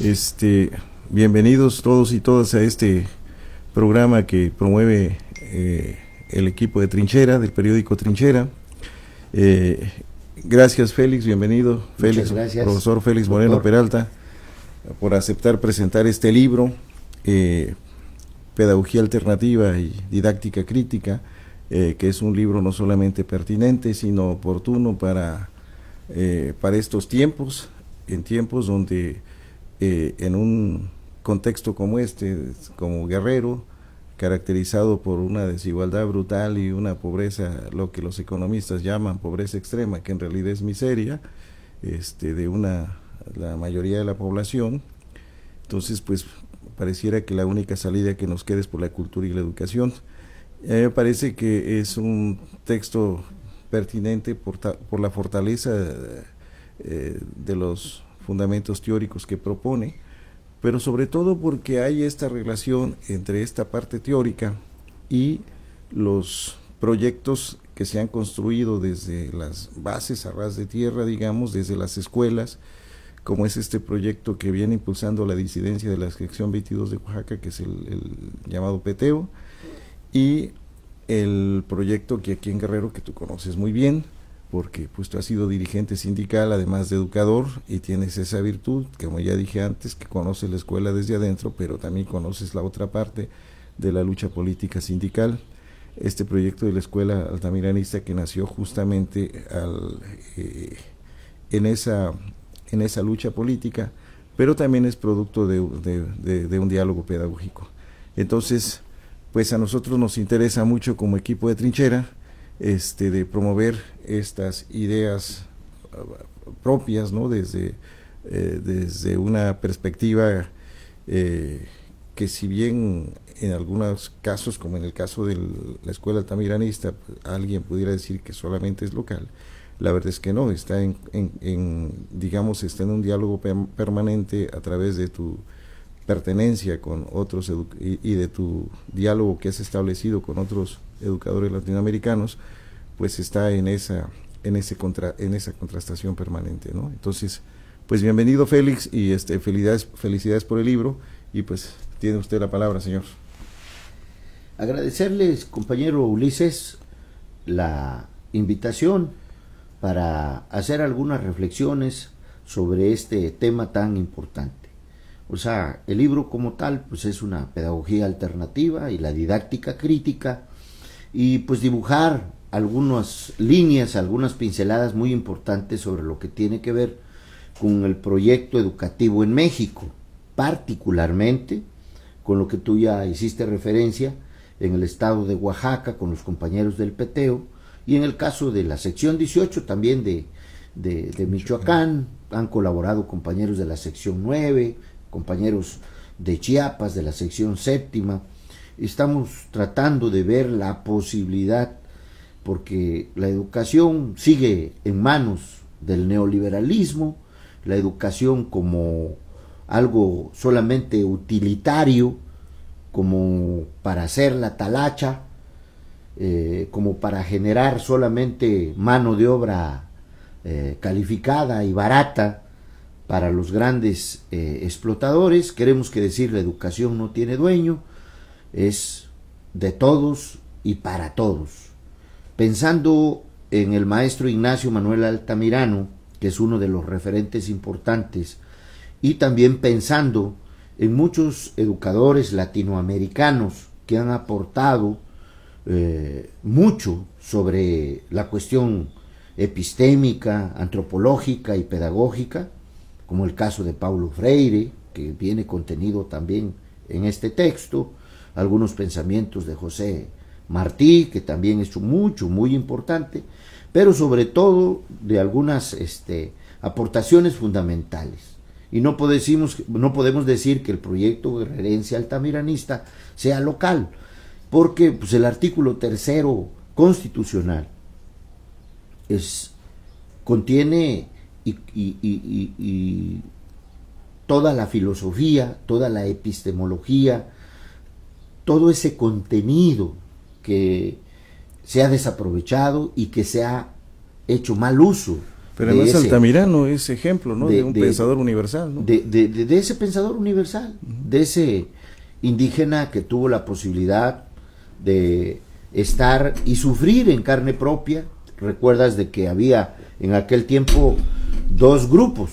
Este, Bienvenidos todos y todas a este programa que promueve el equipo de Trinchera, del periódico Trinchera. Eh, Gracias, Félix, bienvenido. Muchas gracias, Profesor Félix Moreno doctor Peralta, por aceptar presentar este libro, Pedagogía Alternativa y Didáctica Crítica, que es un libro no solamente pertinente, sino oportuno para estos tiempos, en tiempos donde en un contexto como este, como Guerrero, caracterizado por una desigualdad brutal y una pobreza, lo que los economistas llaman pobreza extrema, que en realidad es miseria, la mayoría de la población. Entonces, pues, pareciera que la única salida que nos queda es por la cultura y la educación. Me parece que es un texto pertinente por la fortaleza de los fundamentos teóricos que propone, pero sobre todo porque hay esta relación entre esta parte teórica y los proyectos que se han construido desde las bases a ras de tierra, digamos, desde las escuelas, como es este proyecto que viene impulsando la disidencia de la sección 22 de Oaxaca, que es el llamado PETEO, y el proyecto que aquí en Guerrero, que tú conoces muy bien, porque pues tú has sido dirigente sindical, además de educador, y tienes esa virtud, como ya dije antes, que conoces la escuela desde adentro, pero también conoces la otra parte de la lucha política sindical. Este proyecto de la escuela altamiranista que nació justamente en esa lucha política, pero también es producto de un diálogo pedagógico. Entonces, pues a nosotros nos interesa mucho como equipo de Trinchera de promover estas ideas propias, ¿no? Desde una perspectiva que, si bien en algunos casos, como en el caso de la escuela altamiranista, alguien pudiera decir que solamente es local, la verdad es que no, está digamos, está en un diálogo permanente a través de tu pertenencia con otros y de tu diálogo que has establecido con otros educadores latinoamericanos, pues está en esa contrastación permanente, ¿no? Entonces, pues bienvenido, Félix, y felicidades por el libro, y pues tiene usted la palabra, señor. Agradecerles, compañero Ulises, la invitación para hacer algunas reflexiones sobre este tema tan importante. O sea, el libro como tal, pues es una pedagogía alternativa y la didáctica crítica, y pues dibujar algunas líneas, algunas pinceladas muy importantes sobre lo que tiene que ver con el proyecto educativo en México, particularmente con lo que tú ya hiciste referencia en el estado de Oaxaca con los compañeros del PETEO, y en el caso de la sección 18 también de Michoacán, han colaborado compañeros de la sección 9, compañeros de Chiapas, de la sección 7. Estamos tratando de ver la posibilidad, porque la educación sigue en manos del neoliberalismo, la educación como algo solamente utilitario, como para hacer la talacha, como para generar solamente mano de obra calificada y barata para los grandes explotadores. Queremos que decir, la educación no tiene dueño, es de todos y para todos. Pensando en el maestro Ignacio Manuel Altamirano, que es uno de los referentes importantes, y también pensando en muchos educadores latinoamericanos que han aportado mucho sobre la cuestión epistémica, antropológica y pedagógica, como el caso de Paulo Freire, que viene contenido también en este texto, algunos pensamientos de José Martí, que también es muy importante, pero sobre todo de algunas aportaciones fundamentales. Y no podemos decir que el proyecto guerrerense altamiranista sea local, porque pues, el artículo 3 constitucional contiene y toda la filosofía, toda la epistemología, todo ese contenido que se ha desaprovechado y que se ha hecho mal uso Pero además Altamirano es ejemplo, ¿no? De un pensador universal, ¿no? De ese pensador universal, de ese indígena que tuvo la posibilidad de estar y sufrir en carne propia. Recuerdas de que había en aquel tiempo dos grupos,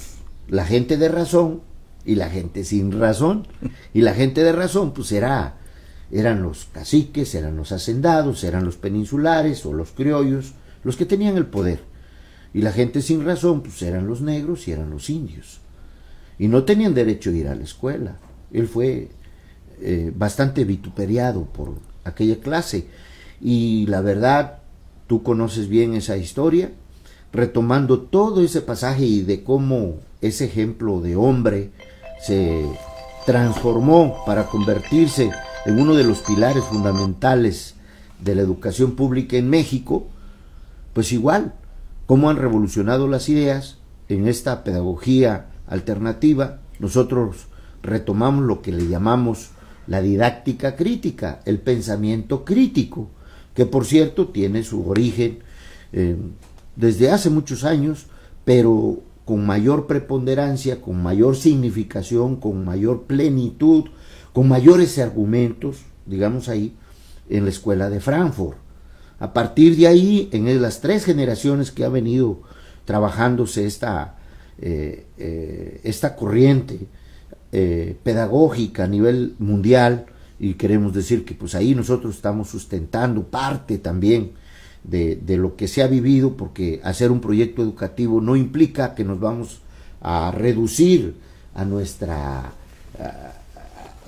la gente de razón y la gente sin razón, y la gente de razón pues eran los caciques, eran los hacendados, eran los peninsulares o los criollos, los que tenían el poder, y la gente sin razón pues eran los negros y eran los indios, y no tenían derecho a ir a la escuela. Él fue bastante vituperiado por aquella clase, y la verdad, tú conoces bien esa historia, retomando todo ese pasaje y de cómo ese ejemplo de hombre se transformó para convertirse en uno de los pilares fundamentales de la educación pública en México, pues igual, cómo han revolucionado las ideas en esta pedagogía alternativa. Nosotros retomamos lo que le llamamos la didáctica crítica, el pensamiento crítico, que por cierto tiene su origen desde hace muchos años, pero con mayor preponderancia, con mayor significación, con mayor plenitud, con mayores argumentos, digamos ahí, en la escuela de Frankfurt. A partir de ahí, en las 3 generaciones que ha venido trabajándose esta corriente pedagógica a nivel mundial, y queremos decir que pues ahí nosotros estamos sustentando parte también de lo que se ha vivido, porque hacer un proyecto educativo no implica que nos vamos a reducir a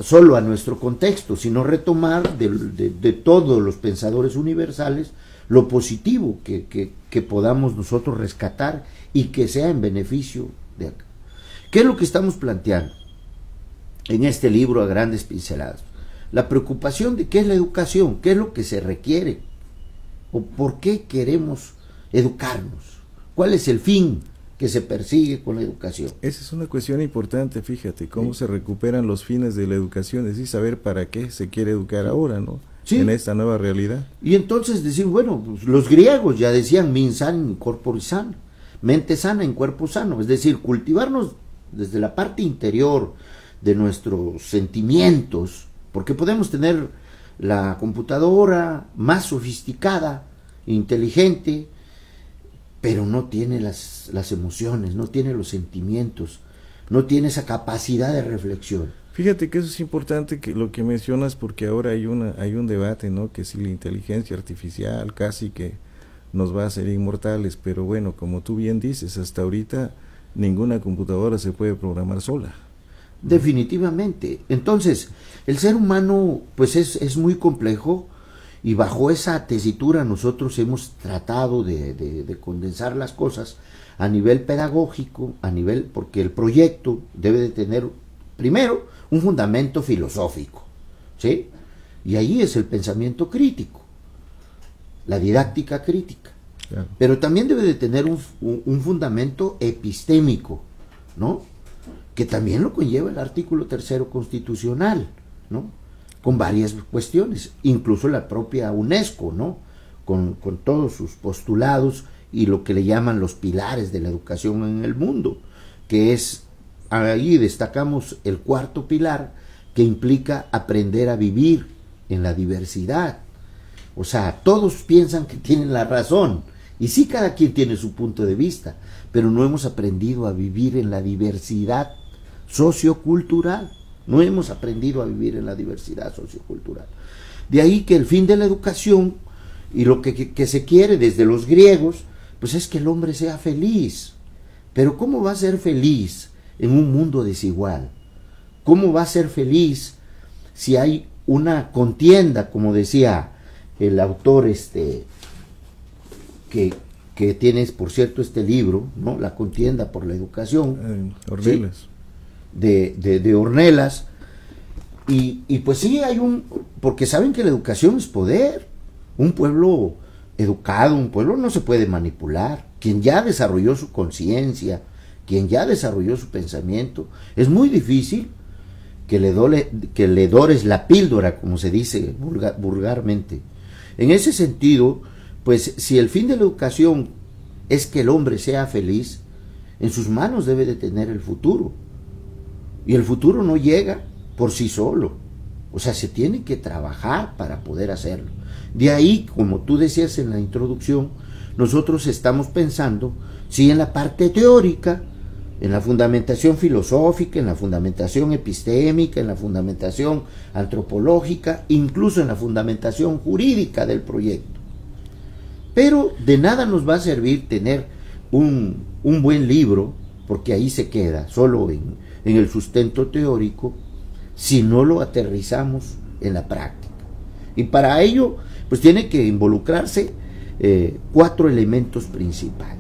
solo a nuestro contexto, sino retomar de todos los pensadores universales lo positivo que podamos nosotros rescatar y que sea en beneficio de acá. ¿Qué es lo que estamos planteando en este libro a grandes pinceladas? La preocupación de qué es la educación, qué es lo que se requiere, o por qué queremos educarnos, cuál es el fin que se persigue con la educación. Esa es una cuestión importante, fíjate, cómo se recuperan los fines de la educación, es decir, saber para qué se quiere educar ahora, ¿no? Sí. En esta nueva realidad. Y entonces decir, bueno, pues los griegos ya decían mens sana in corpore sano, mente sana en cuerpo sano, es decir, cultivarnos desde la parte interior de nuestros sentimientos, porque podemos tener la computadora más sofisticada, inteligente, pero no tiene las emociones, no tiene los sentimientos, no tiene esa capacidad de reflexión. Fíjate que eso es importante, que lo que mencionas, porque ahora hay un debate, ¿no? Que si la inteligencia artificial casi que nos va a hacer inmortales, pero bueno, como tú bien dices, hasta ahorita ninguna computadora se puede programar sola. Definitivamente. Entonces, el ser humano pues es muy complejo, y bajo esa tesitura nosotros hemos tratado de condensar las cosas a nivel pedagógico, porque el proyecto debe de tener primero un fundamento filosófico, ¿sí? Y ahí es el pensamiento crítico, la didáctica crítica. Claro. Pero también debe de tener un fundamento epistémico, ¿no? Que también lo conlleva el artículo 3 constitucional, ¿no? Con varias cuestiones, incluso la propia UNESCO, ¿no? Con todos sus postulados y lo que le llaman los pilares de la educación en el mundo, que es, ahí destacamos el 4º pilar, que implica aprender a vivir en la diversidad. O sea, todos piensan que tienen la razón, y sí, cada quien tiene su punto de vista, pero no hemos aprendido a vivir en la diversidad sociocultural. No hemos aprendido a vivir en la diversidad sociocultural. De ahí que el fin de la educación y lo que se quiere desde los griegos, pues es que el hombre sea feliz. Pero ¿cómo va a ser feliz en un mundo desigual? ¿Cómo va a ser feliz si hay una contienda, como decía el autor que tienes, por cierto, este libro, ¿no? La contienda por la educación. Ornelas. ¿Sí? De Ornelas, y pues sí hay porque saben que la educación es poder. Un pueblo educado, un pueblo no se puede manipular. Quien ya desarrolló su conciencia, quien ya desarrolló su pensamiento, es muy difícil que le dores la píldora, como se dice vulgarmente. En ese sentido, pues si el fin de la educación es que el hombre sea feliz, en sus manos debe de tener el futuro. Y el futuro no llega por sí solo. O sea, se tiene que trabajar para poder hacerlo. De ahí, como tú decías en la introducción, nosotros estamos pensando, sí, en la parte teórica, en la fundamentación filosófica, en la fundamentación epistémica, en la fundamentación antropológica, incluso en la fundamentación jurídica del proyecto. Pero de nada nos va a servir tener un buen libro, porque ahí se queda, solo en el sustento teórico, si no lo aterrizamos en la práctica. Y para ello, pues tiene que involucrarse 4 elementos principales.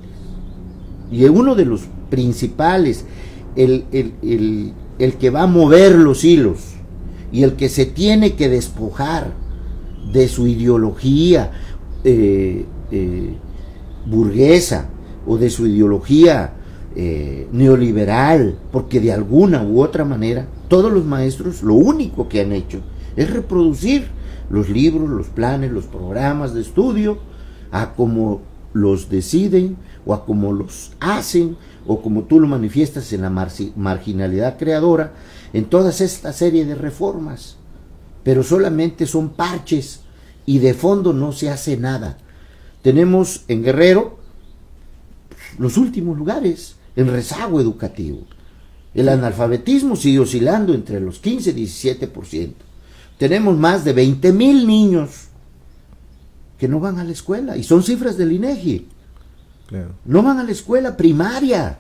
Y uno de los principales, el que va a mover los hilos y el que se tiene que despojar de su ideología burguesa o de su ideología neoliberal, porque de alguna u otra manera todos los maestros lo único que han hecho es reproducir los libros, los planes, los programas de estudio a como los deciden o a como los hacen o como tú lo manifiestas en la marginalidad creadora, en toda esta serie de reformas, pero solamente son parches y de fondo no se hace nada. Tenemos en Guerrero los últimos lugares en rezago educativo. El analfabetismo sigue oscilando entre los 15 y 17%. Tenemos más de 20,000 niños que no van a la escuela, y son cifras del INEGI. Claro. No van a la escuela primaria.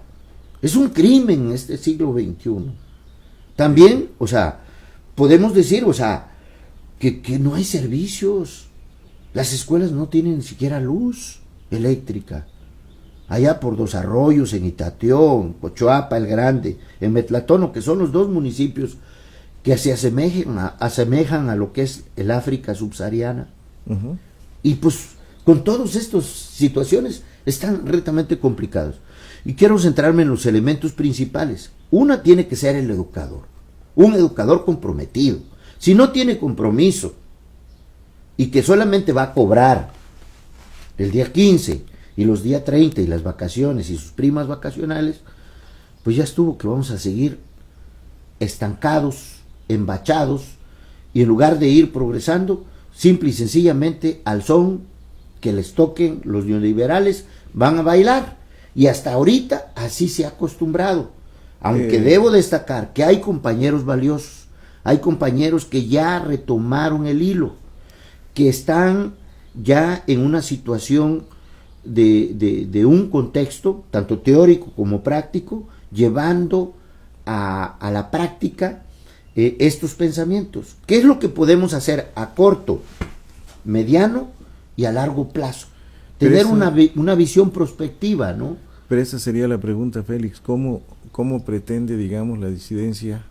Es un crimen en este siglo XXI. También, o sea, podemos decir, o sea, que no hay servicios. Las escuelas no tienen ni siquiera luz eléctrica. Allá por Dos Arroyos, en Itateón, Cochoapa el Grande, en Metlatono, que son los 2 municipios que se asemejan a lo que es el África subsahariana. Uh-huh. Y pues con todas estas situaciones están retamente complicados. Y quiero centrarme en los elementos principales. Una tiene que ser el educador, un educador comprometido. Si no tiene compromiso y que solamente va a cobrar el día 15 y los días 30 y las vacaciones y sus primas vacacionales, pues ya estuvo, que vamos a seguir estancados, embachados, y en lugar de ir progresando, simple y sencillamente al son que les toquen los neoliberales, van a bailar. Y hasta ahorita así se ha acostumbrado. Aunque debo destacar que hay compañeros valiosos, hay compañeros que ya retomaron el hilo, que están ya en una situación de un contexto, tanto teórico como práctico, llevando a la práctica estos pensamientos. ¿Qué es lo que podemos hacer a corto, mediano y a largo plazo? Tener una visión prospectiva, ¿no? Pero esa sería la pregunta, Félix. ¿Cómo pretende, digamos, la disidencia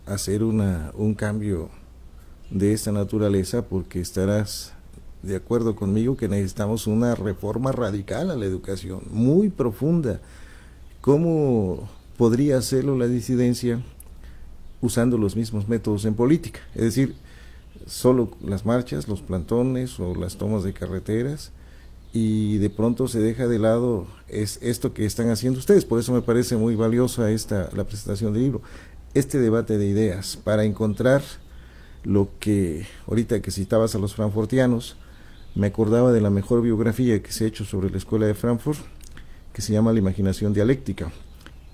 hacer un cambio de esta naturaleza? Porque estarás de acuerdo conmigo que necesitamos una reforma radical a la educación, muy profunda. ¿Cómo podría hacerlo la disidencia usando los mismos métodos en política? Es decir, solo las marchas, los plantones o las tomas de carreteras, y de pronto se deja de lado esto que están haciendo ustedes. Por eso me parece muy valiosa la presentación del libro, este debate de ideas, para encontrar lo que, ahorita que citabas a los frankfurtianos, me acordaba de la mejor biografía que se ha hecho sobre la escuela de Frankfurt, que se llama La imaginación dialéctica,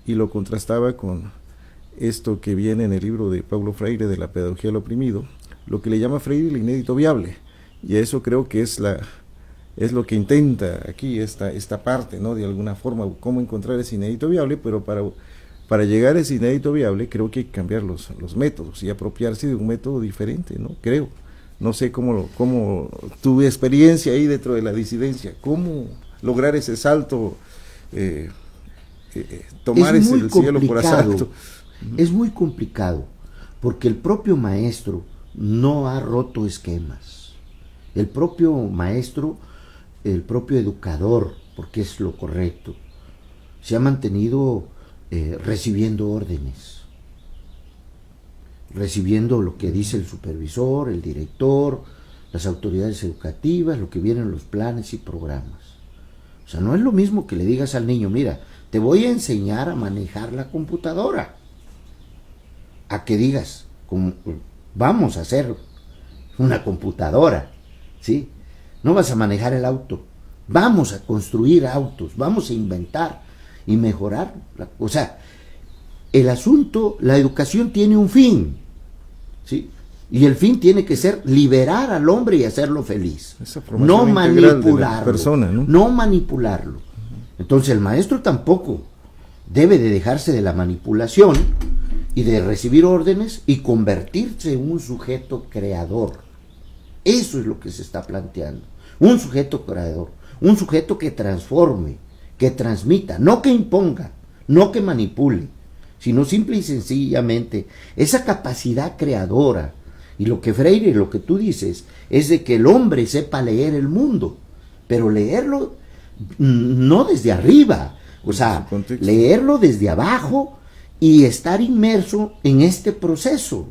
y lo contrastaba con esto que viene en el libro de Paulo Freire, de la pedagogía del oprimido, lo que le llama Freire el inédito viable, y eso creo que es lo que intenta aquí esta parte, ¿no? De alguna forma, cómo encontrar ese inédito viable, pero para llegar a ese inédito viable creo que hay que cambiar los métodos y apropiarse de un método diferente, ¿no? Creo. No sé cómo tu experiencia ahí dentro de la disidencia, cómo lograr ese salto, tomar el cielo por asalto. Es muy complicado, porque el propio maestro no ha roto esquemas. El propio maestro, el propio educador, porque es lo correcto, se ha mantenido recibiendo órdenes, recibiendo lo que dice el supervisor, el director, las autoridades educativas, lo que vienen en los planes y programas. O sea, no es lo mismo que le digas al niño, mira, te voy a enseñar a manejar la computadora, a que digas, vamos a hacer una computadora, ¿sí? No vas a manejar el auto, vamos a construir autos, vamos a inventar y mejorar. O sea, el asunto, la educación tiene un fin, ¿sí? Y el fin tiene que ser liberar al hombre y hacerlo feliz. No manipularlo. Persona, ¿no? No manipularlo. Entonces el maestro tampoco debe de dejarse de la manipulación y de recibir órdenes y convertirse en un sujeto creador. Eso es lo que se está planteando. Un sujeto creador. Un sujeto que transforme, que transmita, no que imponga, no que manipule, sino simple y sencillamente esa capacidad creadora. Y lo que Freire, lo que tú dices, es de que el hombre sepa leer el mundo, pero leerlo no desde arriba, o sea, leerlo desde abajo y estar inmerso en este proceso,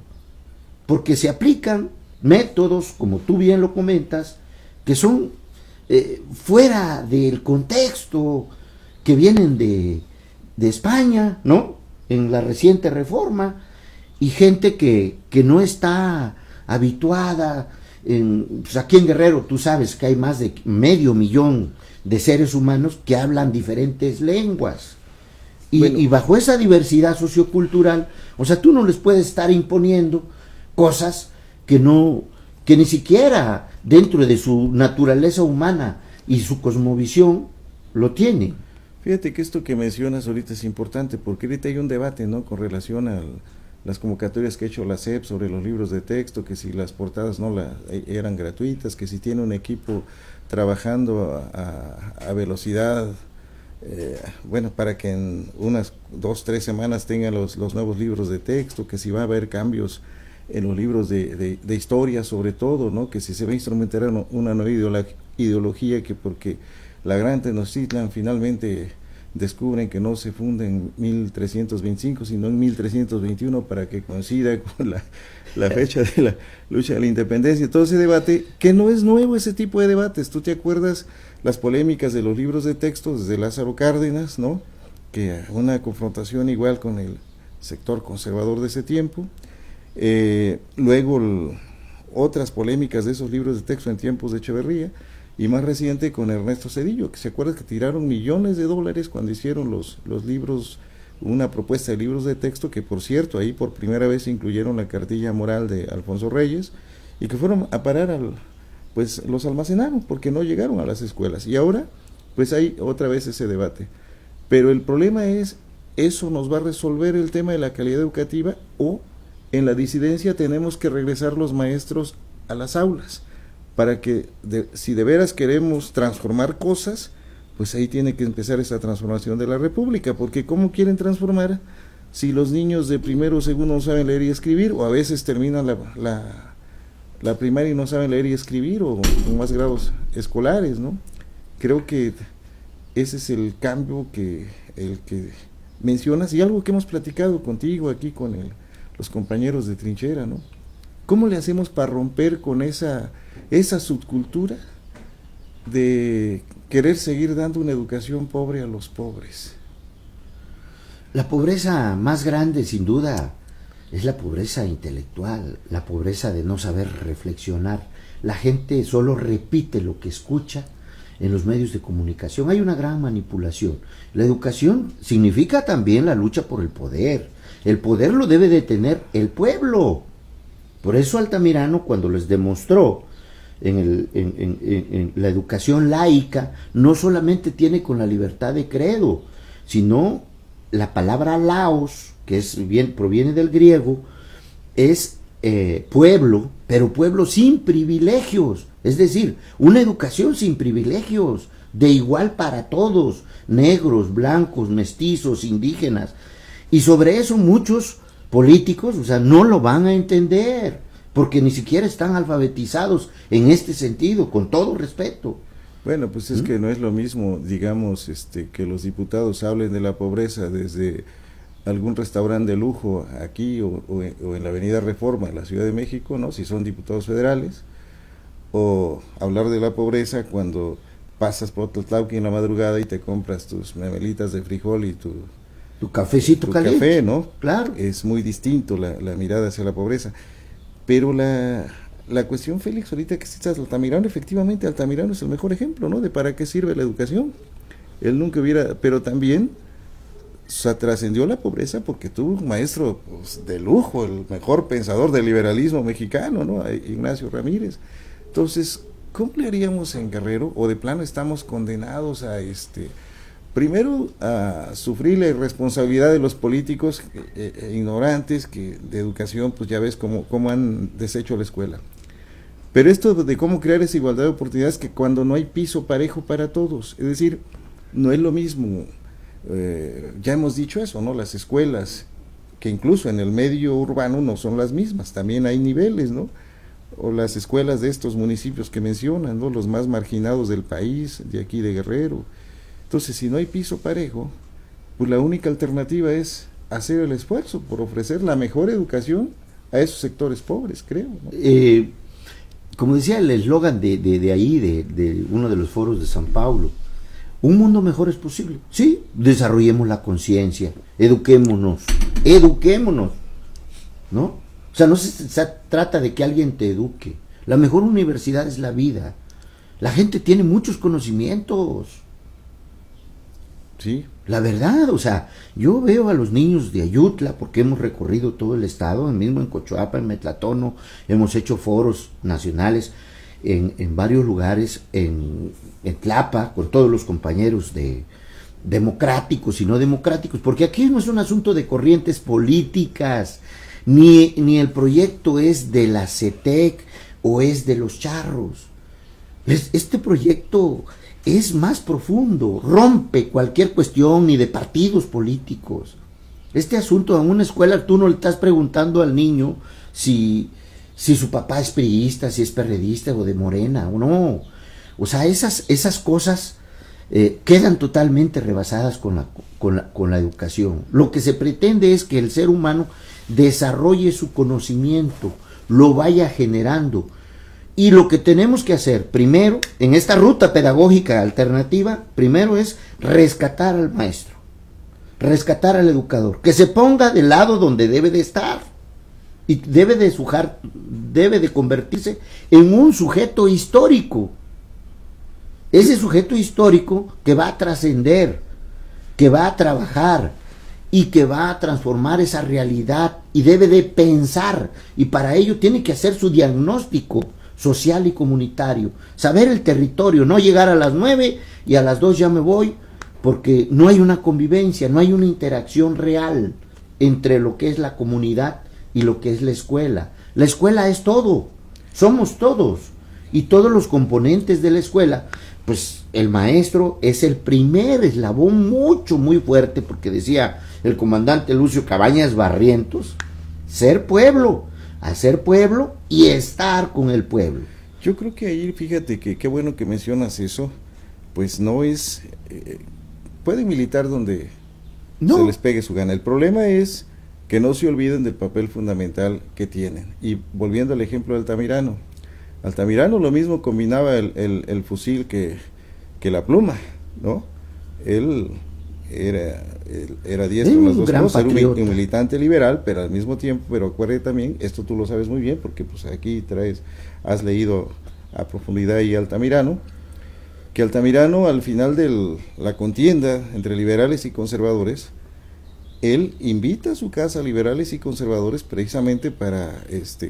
porque se aplican métodos, como tú bien lo comentas, que son fuera del contexto, que vienen de España, ¿no? En la reciente reforma, y gente que no está habituada. Pues aquí en Guerrero tú sabes que hay más de 500,000 de seres humanos que hablan diferentes lenguas. Y bajo esa diversidad sociocultural, o sea, tú no les puedes estar imponiendo cosas que ni siquiera dentro de su naturaleza humana y su cosmovisión lo tienen. Fíjate que esto que mencionas ahorita es importante, porque ahorita hay un debate, ¿no?, con relación a las convocatorias que ha hecho la SEP sobre los libros de texto, que si las portadas eran gratuitas, que si tiene un equipo trabajando a velocidad, para que en unas 2-3 semanas tengan los nuevos libros de texto, que si va a haber cambios en los libros de historia sobre todo, ¿no?, que si se va a instrumentar una nueva ideología, que porque la gran Tenochtitlan finalmente descubren que no se funda en 1325, sino en 1321, para que coincida con la fecha de la lucha de la independencia. Todo ese debate, que no es nuevo ese tipo de debates. ¿Tú te acuerdas las polémicas de los libros de texto desde Lázaro Cárdenas, ¿no?, que una confrontación igual con el sector conservador de ese tiempo? Luego otras polémicas de esos libros de texto en tiempos de Echeverría, y más reciente con Ernesto Zedillo, que se acuerda que tiraron millones de dólares cuando hicieron los libros, una propuesta de libros de texto, que por cierto ahí por primera vez incluyeron la cartilla moral de Alfonso Reyes, y que fueron a parar pues los almacenaron porque no llegaron a las escuelas, y ahora pues hay otra vez ese debate. Pero el problema es, ¿eso nos va a resolver el tema de la calidad educativa, o en la disidencia tenemos que regresar los maestros a las aulas? Para que, si de veras queremos transformar cosas, pues ahí tiene que empezar esa transformación de la República, porque ¿cómo quieren transformar si los niños de primero o segundo no saben leer y escribir, o a veces terminan la primaria y no saben leer y escribir, o en más grados escolares, ¿no? Creo que ese es el cambio el que mencionas, y algo que hemos platicado contigo aquí con los compañeros de trinchera, ¿no? ¿Cómo le hacemos para romper con esa subcultura de querer seguir dando una educación pobre a los pobres? La pobreza más grande, sin duda, es la pobreza intelectual, la pobreza de no saber reflexionar. La gente solo repite lo que escucha en los medios de comunicación. Hay una gran manipulación. La educación significa también la lucha por el poder. El poder lo debe de tener el pueblo. Por eso Altamirano, cuando les demostró en la educación laica, no solamente tiene con la libertad de credo, sino la palabra laos, que proviene del griego, es pueblo, pero pueblo sin privilegios, es decir, una educación sin privilegios, de igual para todos, negros, blancos, mestizos, indígenas. Y sobre eso muchos políticos, o sea, no lo van a entender, porque ni siquiera están alfabetizados en este sentido, con todo respeto. Bueno, pues es que no es lo mismo, digamos, que los diputados hablen de la pobreza desde algún restaurante de lujo aquí o en la Avenida Reforma en la Ciudad de México, ¿no?, si son diputados federales, o hablar de la pobreza cuando pasas por Tlatlauqui en la madrugada y te compras tus memelitas de frijol y tu cafecito tu caliente. café, ¿no? Claro. Es muy distinto la mirada hacia la pobreza. Pero la cuestión, Félix, ahorita que citas Altamirano, efectivamente Altamirano es el mejor ejemplo, ¿no? De para qué sirve la educación. Él nunca hubiera, pero también trascendió la pobreza porque tuvo un maestro, pues, de lujo, el mejor pensador del liberalismo mexicano, ¿no? Ignacio Ramírez. Entonces, ¿cómo le haríamos en Guerrero? O de plano estamos condenados a primero a sufrir la irresponsabilidad de los políticos ignorantes que de educación, pues ya ves cómo han deshecho la escuela. Pero esto de cómo crear esa igualdad de oportunidades, que cuando no hay piso parejo para todos, es decir, no es lo mismo, ya hemos dicho eso, ¿no? Las escuelas, que incluso en el medio urbano no son las mismas, también hay niveles, ¿no? O las escuelas de estos municipios que mencionan, ¿no? Los más marginados del país, de aquí de Guerrero. Entonces, si no hay piso parejo, pues la única alternativa es hacer el esfuerzo por ofrecer la mejor educación a esos sectores pobres, creo, ¿no? Como decía el eslogan de ahí, de uno de los foros de San Paulo, un mundo mejor es posible. Sí, desarrollemos la conciencia, eduquémonos, ¿no? O sea, no se trata de que alguien te eduque. La mejor universidad es la vida. La gente tiene muchos conocimientos. Sí. La verdad, o sea, yo veo a los niños de Ayutla, porque hemos recorrido todo el estado, mismo en Cochuapa, en Metlatono, hemos hecho foros nacionales en varios lugares, en Tlapa, con todos los compañeros de democráticos y no democráticos, porque aquí no es un asunto de corrientes políticas, ni el proyecto es de la CETEC o es de los charros. Este proyecto es más profundo, rompe cualquier cuestión ni de partidos políticos. Este asunto en una escuela, tú no le estás preguntando al niño si su papá es priista, si es perredista o de Morena o no. O sea, esas cosas quedan totalmente rebasadas con la educación. Lo que se pretende es que el ser humano desarrolle su conocimiento, lo vaya generando. Y lo que tenemos que hacer primero, en esta ruta pedagógica alternativa, primero es rescatar al maestro, rescatar al educador, que se ponga del lado donde debe de estar y debe de convertirse en un sujeto histórico. Ese sujeto histórico que va a trascender, que va a trabajar y que va a transformar esa realidad y debe de pensar, y para ello tiene que hacer su diagnóstico social y comunitario, saber el territorio, no llegar a las 9 y a las 2 ya me voy, porque no hay una convivencia, no hay una interacción real entre lo que es la comunidad y lo que es la escuela. La escuela es todo, somos todos, y todos los componentes de la escuela, pues el maestro es el primer eslabón muy fuerte, porque decía el comandante Lucio Cabañas Barrientos, ser pueblo, hacer pueblo y estar con el pueblo. Yo creo que ahí, fíjate que qué bueno que mencionas eso, pues no es, pueden militar donde se les pegue su gana. El problema es que no se olviden del papel fundamental que tienen. Y volviendo al ejemplo de Altamirano lo mismo combinaba el fusil que la pluma, ¿no? Él era diestro en las dos cosas, era un militante liberal, pero al mismo tiempo, pero acuérdate también, esto tú lo sabes muy bien, porque pues aquí has leído a profundidad y Altamirano, que Altamirano al final de la contienda entre liberales y conservadores, él invita a su casa a liberales y conservadores precisamente para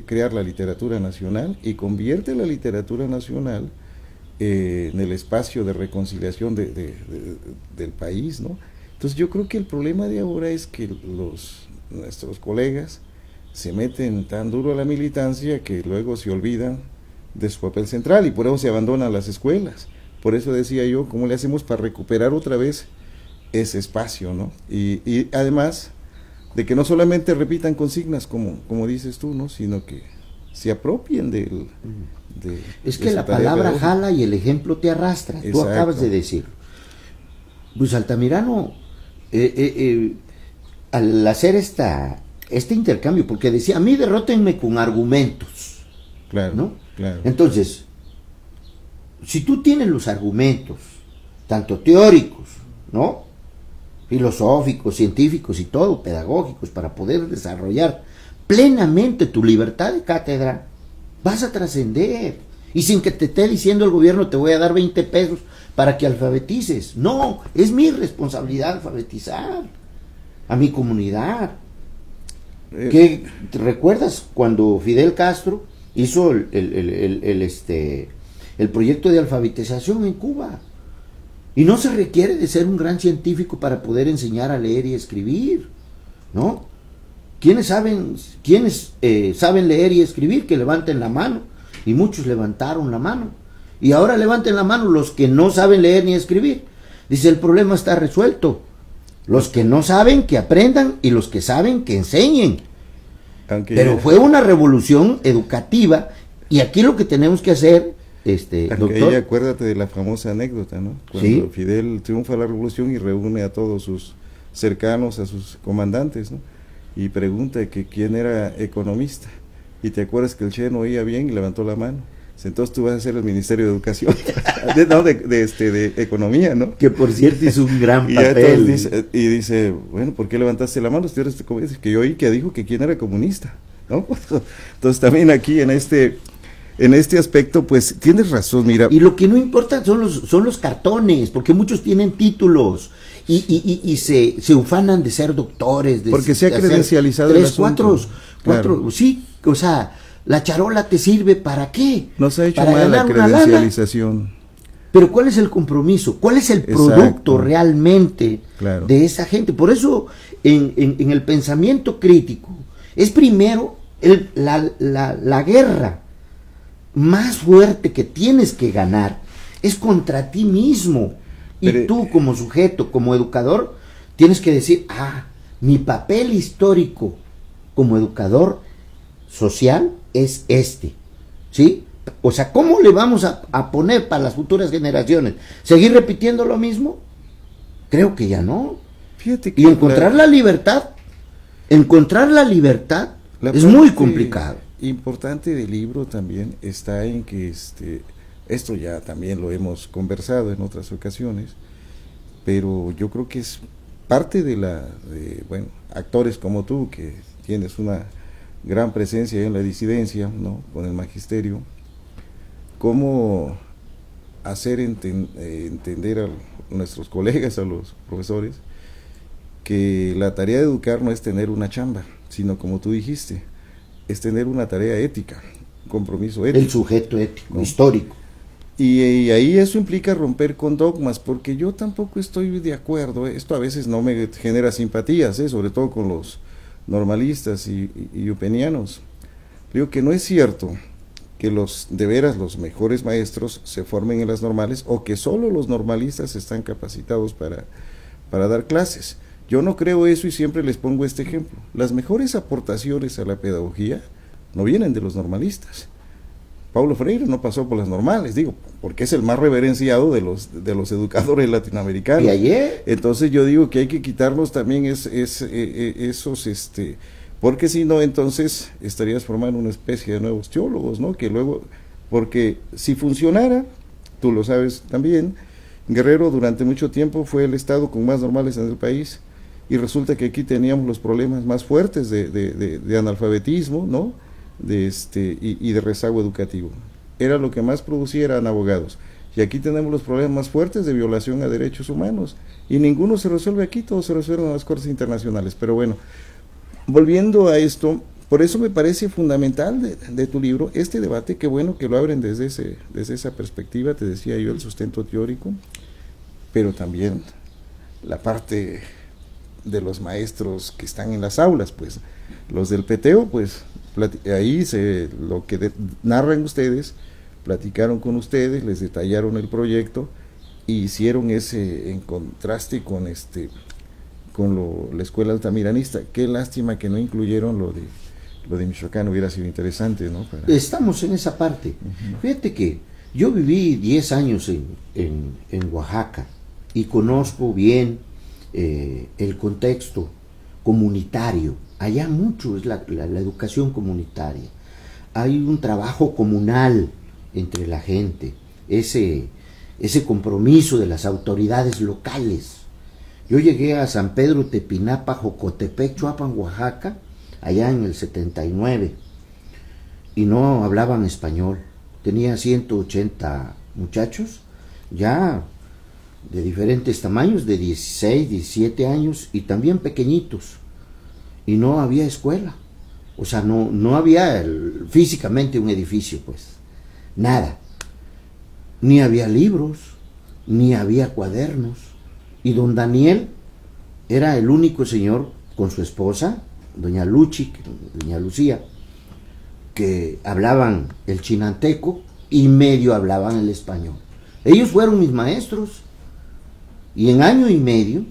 crear la literatura nacional, y convierte la literatura nacional en el espacio de reconciliación del país, ¿no? Entonces yo creo que el problema de ahora es que nuestros colegas se meten tan duro a la militancia que luego se olvidan de su papel central, y por eso se abandonan las escuelas. Por eso decía yo, ¿cómo le hacemos para recuperar otra vez ese espacio, ¿no? Y además de que no solamente repitan consignas como dices tú, ¿no? Sino que se apropien es que la palabra jala y el ejemplo te arrastra. Exacto. Tú acabas de decir. Pues Altamirano, al hacer este intercambio, porque decía, a mí derrótenme con argumentos, claro, ¿no? Claro. Entonces, si tú tienes los argumentos, tanto teóricos, ¿no?, filosóficos, científicos y todo, pedagógicos, para poder desarrollar plenamente tu libertad de cátedra, vas a trascender. Y sin que te esté diciendo el gobierno, te voy a dar 20 pesos para que alfabetices. No, es mi responsabilidad alfabetizar a mi comunidad. ¿Qué te recuerdas cuando Fidel Castro hizo el proyecto de alfabetización en Cuba? Y no se requiere de ser un gran científico para poder enseñar a leer y escribir, ¿no? ¿Quiénes saben leer y escribir? Que levanten la mano. Y muchos levantaron la mano. Y ahora levanten la mano los que no saben leer ni escribir. Dice, el problema está resuelto. Los que no saben, que aprendan, y los que saben, que enseñen. Pero fue una revolución educativa, y aquí lo que tenemos que hacer, doctor. Ahí acuérdate de la famosa anécdota, ¿no? Cuando ¿sí? Fidel triunfa la revolución y reúne a todos sus cercanos, a sus comandantes, ¿no? Y pregunta que quién era economista. Y te acuerdas que el Che no oía bien y levantó la mano. Entonces tú vas a ser el Ministerio de Educación, de Economía, ¿no? Que por cierto hizo un gran papel. Dice, bueno, ¿por qué levantaste la mano? Que yo oí que dijo que quién era comunista, ¿no? Entonces también aquí en este aspecto, pues tienes razón, mira. Y lo que no importa son los cartones, porque muchos tienen títulos y se ufanan de ser doctores. Porque se ha credencializado el asunto. Cuatro, sí, o sea, la charola te sirve ¿para qué? Nos ha hecho mal la credencialización. Pero ¿cuál es el compromiso? ¿Cuál es el producto realmente de esa gente? Por eso, en el pensamiento crítico, es primero la guerra más fuerte que tienes que ganar, es contra ti mismo. Y tú como sujeto, como educador, tienes que decir, mi papel histórico como educador social es ¿sí? O sea, ¿cómo le vamos a poner para las futuras generaciones? ¿Seguir repitiendo lo mismo? Creo que ya no. Fíjate que y encontrar la libertad es muy complicado. Importante del libro también está en que esto ya también lo hemos conversado en otras ocasiones, pero yo creo que es parte de actores como tú, que tienes una gran presencia en la disidencia, ¿no?, con el magisterio, cómo hacer entender a nuestros colegas, a los profesores, que la tarea de educar no es tener una chamba, sino como tú dijiste, es tener una tarea ética, un compromiso ético. El sujeto ético, ¿no?, histórico. Y ahí eso implica romper con dogmas, porque yo tampoco estoy de acuerdo, esto a veces no me genera simpatías, sobre todo con los normalistas y upenianos. Digo que no es cierto que de veras los mejores maestros se formen en las normales, o que solo los normalistas están capacitados para dar clases. Yo no creo eso, y siempre les pongo este ejemplo. Las mejores aportaciones a la pedagogía no vienen de los normalistas. Paulo Freire no pasó por las normales, porque es el más reverenciado de los educadores latinoamericanos. ¿Y ayer? Entonces yo digo que hay que quitarlos también esos, porque si no, entonces estarías formando una especie de nuevos teólogos, ¿no? Que luego, porque si funcionara, tú lo sabes también, Guerrero durante mucho tiempo fue el estado con más normales en el país, y resulta que aquí teníamos los problemas más fuertes de analfabetismo, ¿no?, y de rezago educativo. Era lo que más producía, eran abogados. Y aquí tenemos los problemas más fuertes de violación a derechos humanos, y ninguno se resuelve aquí, todos se resuelven en las cortes internacionales. Pero bueno, volviendo a esto, por eso me parece fundamental de tu libro este debate. Qué bueno que lo abren desde esa perspectiva, te decía yo, el sustento teórico, pero también la parte de los maestros que están en las aulas, pues los del peteo, pues ahí lo que narran ustedes, platicaron con ustedes, les detallaron el proyecto y hicieron ese en contraste con la escuela altamiranista. Qué lástima que no incluyeron lo de Michoacán, hubiera sido interesante, ¿no? Estamos en esa parte. Uh-huh. Fíjate que yo viví 10 años en Oaxaca y conozco bien el contexto comunitario. Allá mucho es la educación comunitaria. Hay un trabajo comunal entre la gente. ese compromiso de las autoridades locales. Yo llegué a San Pedro Tepinapa, Jocotepec, Chuapan, Oaxaca, allá en el 79, y no hablaban español. Tenía 180 muchachos, ya de diferentes tamaños, de 16, 17 años, y también pequeñitos, y no había escuela. O sea, no había físicamente un edificio, pues, nada. Ni había libros, ni había cuadernos. Y don Daniel era el único señor con su esposa, doña Lucía, que hablaban el chinanteco y medio hablaban el español. Ellos fueron mis maestros, y en año y medio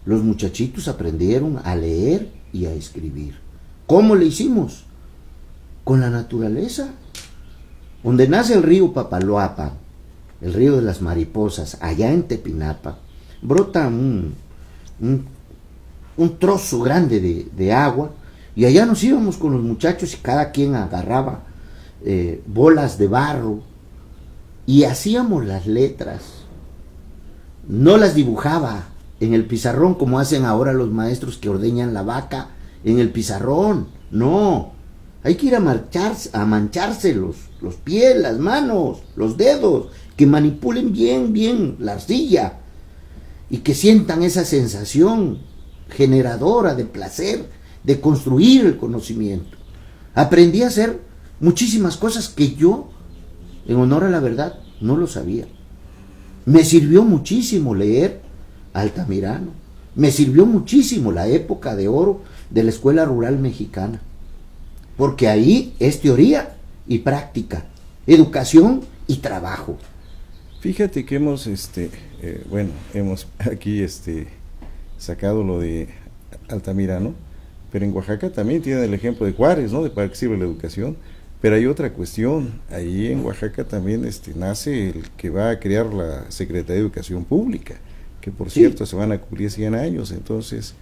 los muchachitos aprendieron a leer y a escribir. ¿Cómo le hicimos? Con la naturaleza. Donde nace el río Papaloapan, el río de las mariposas, allá en Tepinapa, brota un trozo grande de agua, y allá nos íbamos con los muchachos y cada quien agarraba bolas de barro y hacíamos las letras. No las dibujaba en el pizarrón como hacen ahora los maestros que ordeñan la vaca en el pizarrón. No, hay que ir a mancharse los pies, las manos, los dedos, que manipulen bien la arcilla y que sientan esa sensación generadora de placer, de construir el conocimiento. Aprendí a hacer muchísimas cosas que yo, en honor a la verdad, no lo sabía. Me sirvió muchísimo leer Altamirano, me sirvió muchísimo la época de oro de la Escuela Rural Mexicana, porque ahí es teoría y práctica, educación y trabajo. Fíjate que hemos hemos aquí sacado lo de Altamirano, pero en Oaxaca también tiene el ejemplo de Juárez, ¿no? De para qué sirve la educación. Pero hay otra cuestión, ahí en Oaxaca también nace el que va a crear la Secretaría de Educación Pública, que por cierto se van a cumplir 100 años, entonces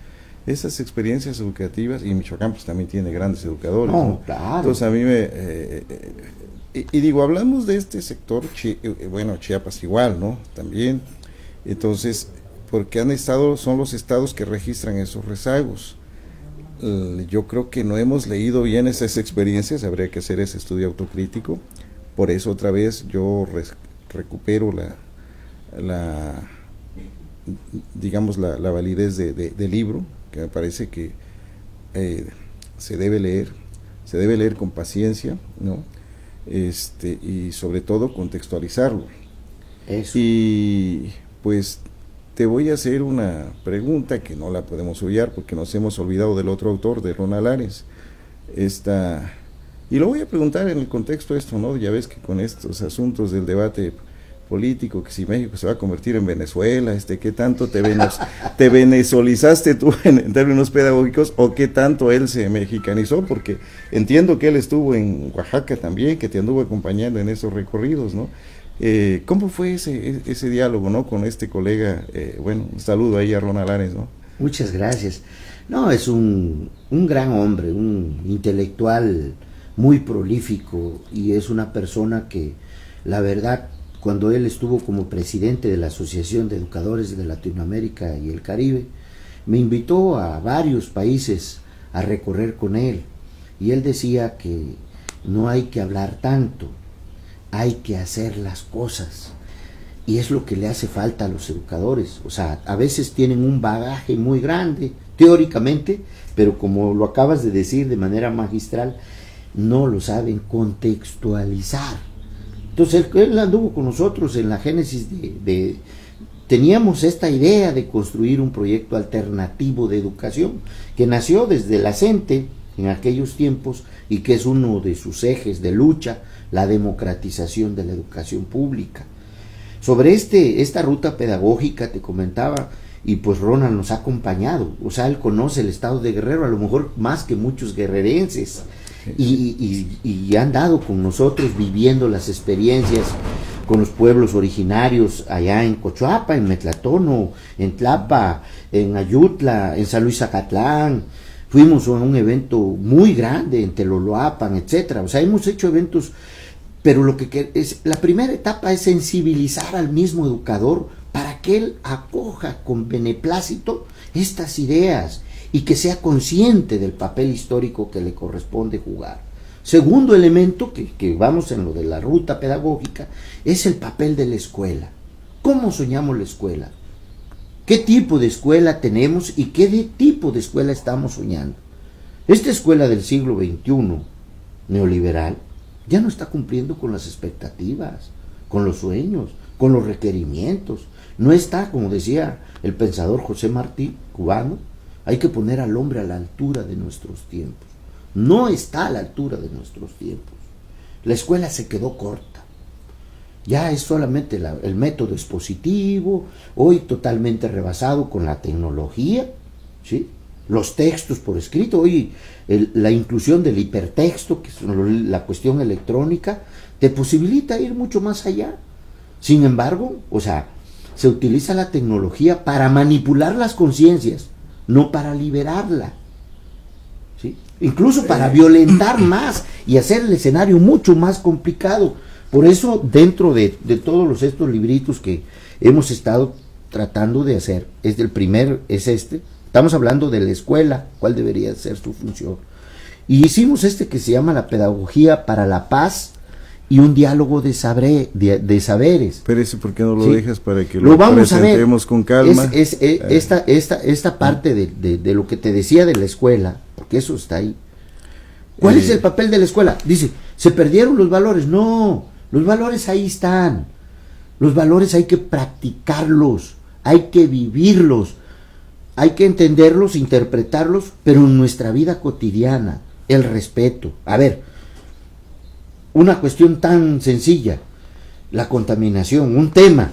esas experiencias educativas, y Michoacán pues también tiene grandes educadores, ¿no? Claro. Entonces a mí y digo, hablamos de este sector, Chiapas igual, ¿no? También, entonces, porque son los estados que registran esos rezagos. Yo creo que no hemos leído bien esas experiencias, habría que hacer ese estudio autocrítico. Por eso otra vez yo recupero la validez del libro, que me parece que se debe leer con paciencia, ¿no? Y sobre todo contextualizarlo. Eso. Y pues te voy a hacer una pregunta que no la podemos obviar porque nos hemos olvidado del otro autor, de Ronald Ares. Y lo voy a preguntar en el contexto ¿no? Ya ves que con estos asuntos del debate político, que si México se va a convertir en Venezuela, ¿qué tanto te venezolizaste tú en términos pedagógicos, o qué tanto él se mexicanizó? Porque entiendo que él estuvo en Oaxaca también, que te anduvo acompañando en esos recorridos, ¿no? ¿Cómo fue ese diálogo, ¿no? Con este colega? Un saludo ahí a Ronald Ares, ¿no? Muchas gracias. No, es un gran hombre, un intelectual muy prolífico, y es una persona que, la verdad, cuando él estuvo como presidente de la Asociación de Educadores de Latinoamérica y el Caribe, me invitó a varios países a recorrer con él, y él decía que no hay que hablar tanto, hay que hacer las cosas, y es lo que le hace falta a los educadores. O sea, a veces tienen un bagaje muy grande, teóricamente, pero como lo acabas de decir de manera magistral, no lo saben contextualizar. Entonces él anduvo con nosotros en la génesis teníamos esta idea de construir un proyecto alternativo de educación que nació desde la CENTE en aquellos tiempos, y que es uno de sus ejes de lucha, la democratización de la educación pública. Sobre esta ruta pedagógica te comentaba, y pues Ronald nos ha acompañado. O sea, él conoce el estado de Guerrero, a lo mejor más que muchos guerrerenses, y han dado con nosotros viviendo las experiencias con los pueblos originarios allá en Cochuapa, en Metlatono, en Tlapa, en Ayutla, en San Luis Zacatlán. Fuimos a un evento muy grande en Teloloapan, etcétera. O sea, hemos hecho eventos Pero la primera etapa es sensibilizar al mismo educador para que él acoja con beneplácito estas ideas y que sea consciente del papel histórico que le corresponde jugar. Segundo elemento, que vamos en lo de la ruta pedagógica, es el papel de la escuela. ¿Cómo soñamos la escuela? ¿Qué tipo de escuela tenemos y qué tipo de escuela estamos soñando? Esta escuela del siglo XXI, neoliberal, ya no está cumpliendo con las expectativas, con los sueños, con los requerimientos. No está, como decía el pensador José Martí, cubano, hay que poner al hombre a la altura de nuestros tiempos. No está a la altura de nuestros tiempos. La escuela se quedó corta. Ya es solamente el método expositivo, hoy totalmente rebasado con la tecnología, ¿sí? Los textos por escrito, hoy la inclusión del hipertexto, que es la cuestión electrónica, te posibilita ir mucho más allá. Sin embargo, se utiliza la tecnología para manipular las conciencias, no para liberarla, ¿sí? Incluso para violentar más y hacer el escenario mucho más complicado. Por eso, dentro de todos estos libritos que hemos estado tratando de hacer, el primero es estamos hablando de la escuela, cuál debería ser su función. Y hicimos que se llama La pedagogía para la paz y un diálogo de saberes. Pero ese, ¿por qué no lo ¿sí? dejas para que lo vamos a ver con calma? Esta parte de lo que te decía de la escuela, porque eso está ahí. ¿Cuál es el papel de la escuela? Dice, ¿se perdieron los valores? No, los valores ahí están. Los valores hay que practicarlos, hay que vivirlos, hay que entenderlos, interpretarlos, pero en nuestra vida cotidiana, el respeto. A ver, una cuestión tan sencilla, la contaminación, un tema,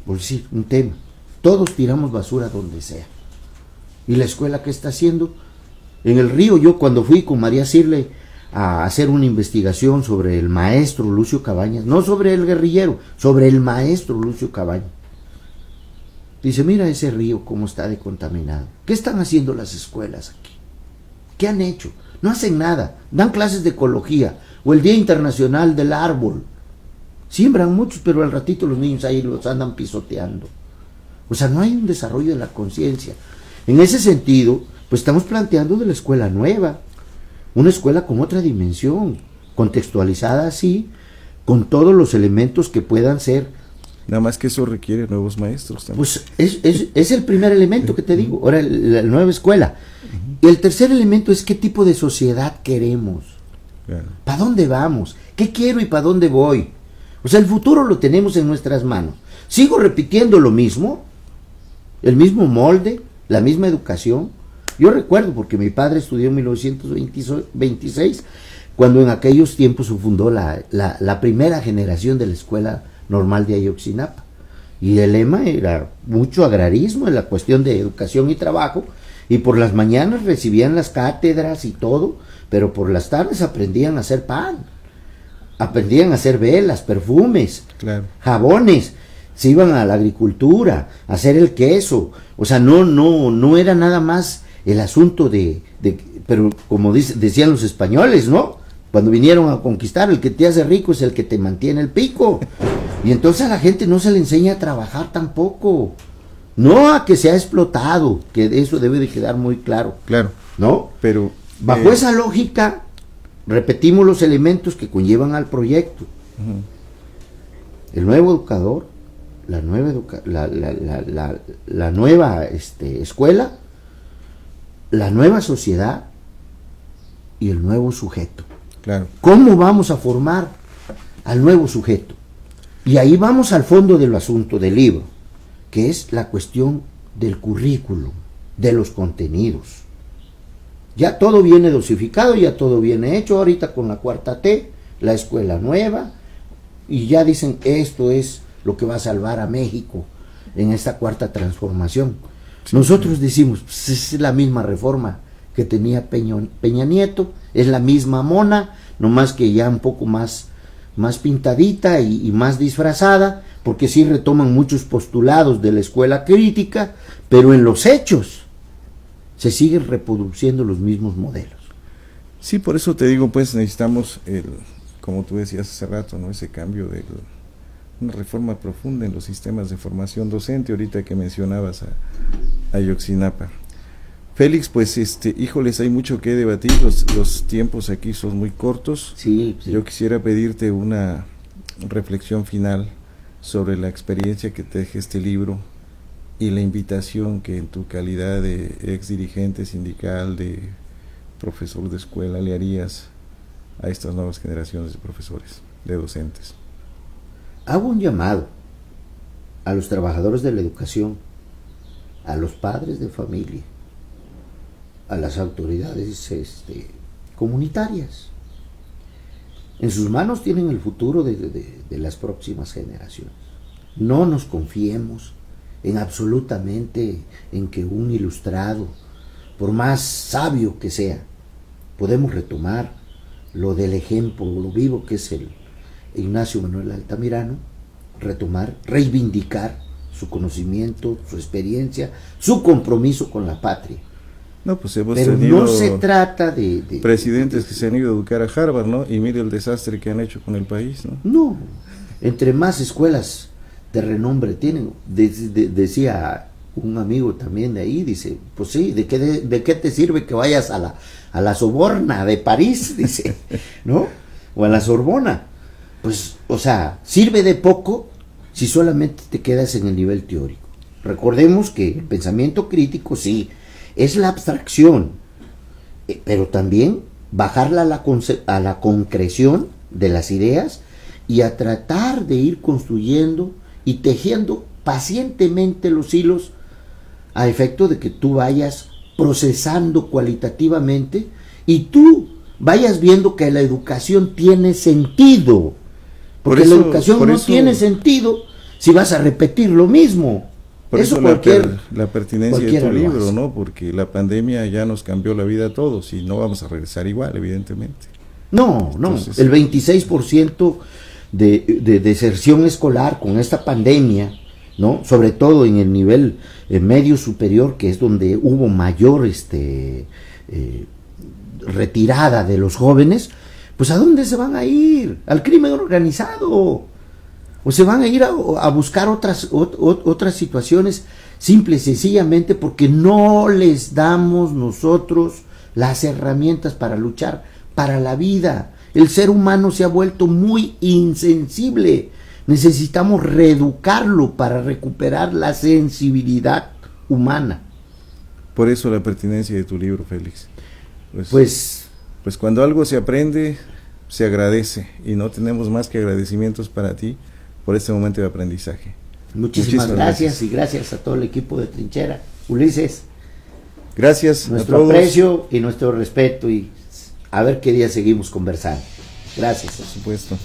por decir, un tema. Todos tiramos basura donde sea. ¿Y la escuela qué está haciendo? En el río, yo cuando fui con María Sirle a hacer una investigación sobre el maestro Lucio Cabañas, no sobre el guerrillero, sobre el maestro Lucio Cabañas. Dice, mira ese río cómo está de contaminado. ¿Qué están haciendo las escuelas aquí? ¿Qué han hecho? No hacen nada. Dan clases de ecología o el Día Internacional del Árbol. Siembran muchos, pero al ratito los niños ahí los andan pisoteando. No hay un desarrollo de la conciencia. En ese sentido, pues estamos planteando de la escuela nueva. Una escuela con otra dimensión, contextualizada así, con todos los elementos que puedan ser. Nada más que eso requiere nuevos maestros también. Pues es el primer elemento que te digo, ahora la nueva escuela. Y el tercer elemento es qué tipo de sociedad queremos. Claro. ¿Para dónde vamos? ¿Qué quiero y para dónde voy? El futuro lo tenemos en nuestras manos. Sigo repitiendo lo mismo, el mismo molde, la misma educación. Yo recuerdo, porque mi padre estudió en 1926, cuando en aquellos tiempos se fundó la primera generación de la Escuela Normal de Ayotzinapa. Y el lema era mucho agrarismo en la cuestión de educación y trabajo, y por las mañanas recibían las cátedras y todo, pero por las tardes aprendían a hacer pan, aprendían a hacer velas, perfumes, claro, jabones, se iban a la agricultura, a hacer el queso. No era nada más el asunto pero como decían los españoles, ¿no? Cuando vinieron a conquistar, el que te hace rico es el que te mantiene el pico. Y entonces a la gente no se le enseña a trabajar tampoco. No a que sea explotado, que eso debe de quedar muy claro. Claro. ¿No? Pero bajo esa lógica, repetimos los elementos que conllevan al proyecto. El nuevo educador, la nueva escuela, la nueva sociedad y el nuevo sujeto. Claro. ¿Cómo vamos a formar al nuevo sujeto? Y ahí vamos al fondo del asunto del libro, que es la cuestión del currículum, de los contenidos. Ya todo viene dosificado, ya todo viene hecho, ahorita con la 4T, la escuela nueva, y ya dicen, esto es lo que va a salvar a México en esta cuarta transformación. Sí, nosotros decimos, pues es la misma reforma que tenía Peña Nieto, es la misma mona, nomás que ya un poco más pintadita y más disfrazada, porque sí retoman muchos postulados de la escuela crítica, pero en los hechos se siguen reproduciendo los mismos modelos. Sí, por eso te digo, pues necesitamos como tú decías hace rato, ¿no? Ese cambio de una reforma profunda en los sistemas de formación docente, ahorita que mencionabas a Ayotzinapa. Félix, pues híjoles, hay mucho que debatir, los tiempos aquí son muy cortos. Sí. Yo quisiera pedirte una reflexión final sobre la experiencia que te deja este libro y la invitación que en tu calidad de ex dirigente sindical, de profesor de escuela, le harías a estas nuevas generaciones de profesores, de docentes. Hago un llamado a los trabajadores de la educación, a los padres de familia, a las autoridades comunitarias. En sus manos tienen el futuro de las próximas generaciones. No nos confiemos en absolutamente en que un ilustrado, por más sabio que sea, podemos retomar lo del ejemplo, lo vivo que es el Ignacio Manuel Altamirano, retomar, reivindicar su conocimiento, su experiencia, su compromiso con la patria. No, pues hemos Pero tenido no se trata de presidentes que se han ido a educar a Harvard, ¿no? Y mire el desastre que han hecho con el país, ¿no? No, entre más escuelas de renombre tienen, decía un amigo también de ahí, dice, pues sí, ¿de qué te sirve que vayas a la Sorbona de París? Dice, ¿no? O a la Sorbona. Pues, o sea, sirve de poco si solamente te quedas en el nivel teórico. Recordemos que el pensamiento crítico, sí, es la abstracción, pero también bajarla a la concreción de las ideas y a tratar de ir construyendo y tejiendo pacientemente los hilos a efecto de que tú vayas procesando cualitativamente y tú vayas viendo que la educación tiene sentido. Porque la educación no tiene sentido si vas a repetir lo mismo. Por eso la pertinencia de tu libro, ¿no? Porque la pandemia ya nos cambió la vida a todos y no vamos a regresar igual, evidentemente. No, entonces, el 26% de deserción escolar con esta pandemia, ¿no? Sobre todo en el nivel medio superior, que es donde hubo mayor retirada de los jóvenes, pues ¿a dónde se van a ir? Al crimen organizado. O se van a ir a buscar otras situaciones, simple y sencillamente porque no les damos nosotros las herramientas para luchar para la vida. El ser humano se ha vuelto muy insensible. Necesitamos reeducarlo para recuperar la sensibilidad humana. Por eso la pertinencia de tu libro, Félix. Pues cuando algo se aprende, se agradece, y no tenemos más que agradecimientos para ti por este momento de aprendizaje. Muchísimas gracias y gracias a todo el equipo de Trinchera. Ulises, gracias nuestro a todos. Aprecio y nuestro respeto, y a ver qué día seguimos conversando. Gracias. Por supuesto.